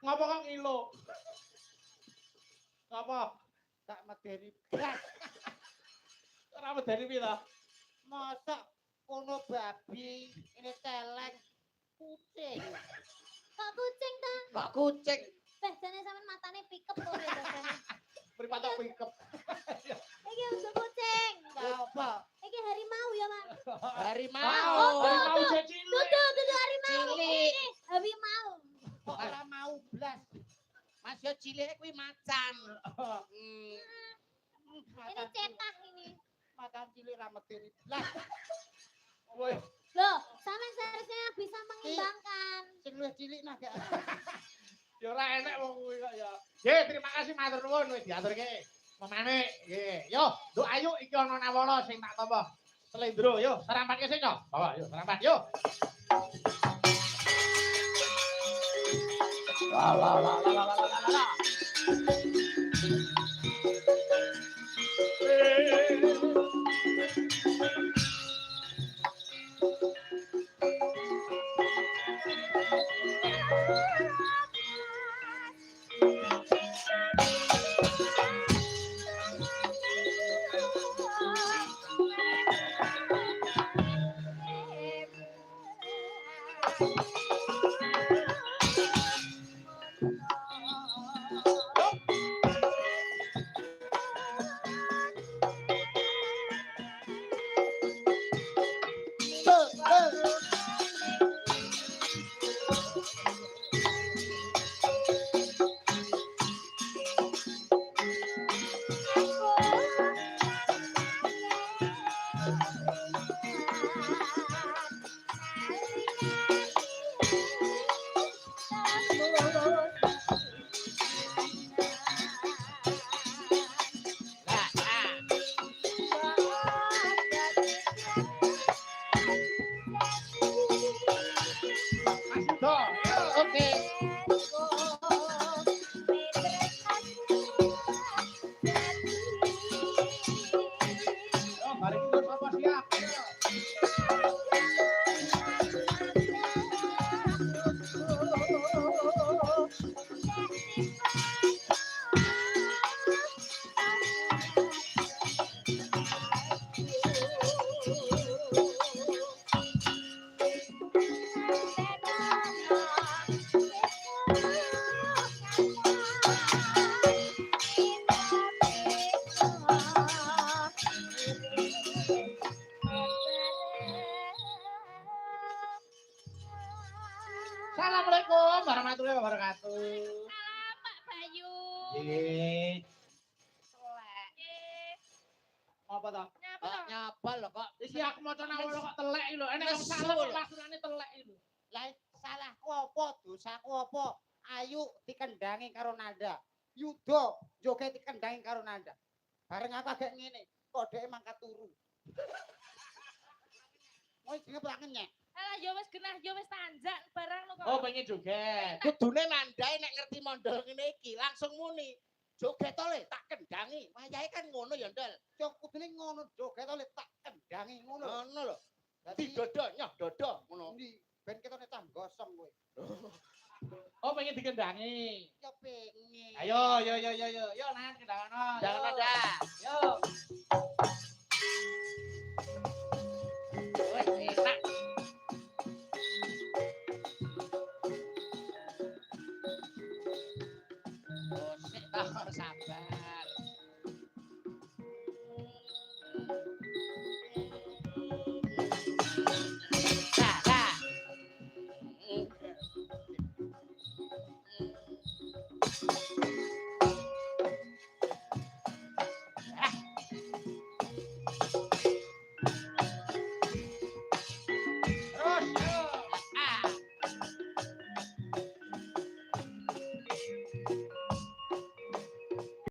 Ngapa kok ngilo? Ngapa? Tak medeni blas. Ora medeni piye ta? Mosok kono babi, ini celeng kucing. Kok kucing ta? Kok kucing? Beh, jane sampean matane pikep to ya biasane. Pripatok pikep. Iki untuk kucing. Apa? Iki harimau ya, Mas. Harimau. Harimau cilik. Dudu harimau. Cilik. Harimau. Kok ora mau blas. Mas yo cilik kuwi macan. Ini cetak ini. Macan cilik ra medeni blas. Woi, Loh, sampean seharusnya bisa mengimbangkan. Sing luwih cilik nah gak. ya ora enek wong kuwi kok ya. Nggih, terima kasih matur nuwun wis diaturke. Memane, nggih. Yo, Nduk Ayu iki ana nawala sing tak tampa. Slendro, yo, serampatke sing yo. Bawa, yo, serampat, yo. La la la la la la la la. Assalamualaikum warahmatullahi wabarakatuh. Salam Pak Bayu. Nggih. Telek. Apa ta? Nyapa to? Nyapa lho kok. Iki aku maca nawala kok telek iki lho. Enek wong Nesul. salah kok lasurane telek iki lho. Lah salahku apa? Dosaku apa? Ayu dikendangi karo Nanda. Yuda joget dikendangi karo Nanda. Bareng aku agak ngene, kok dhek mangkat turu. Woi jenenge plangen nyek. Alah yo wis genah yo wis tanjak barang lo kok. Oh, pengen joget. Kudune Nandae nek ngerti mondol ngene iki langsung muni. Joget to le tak kendangi. Wayahe kan ngono ya, Ndel. Cok kudune ngono joget to le tak kendangi ngono. Ngono lho. Dadi dodo nyoh dodo ngono. Ndi ben ketone cah gosong kowe. Oh, pengen dikendangi. Ya pengen. Ayo, yo yo yo yo. Yo, Nan kendangan. Jangan ada. Yo. Wes enak. Oh, sik ta sabar.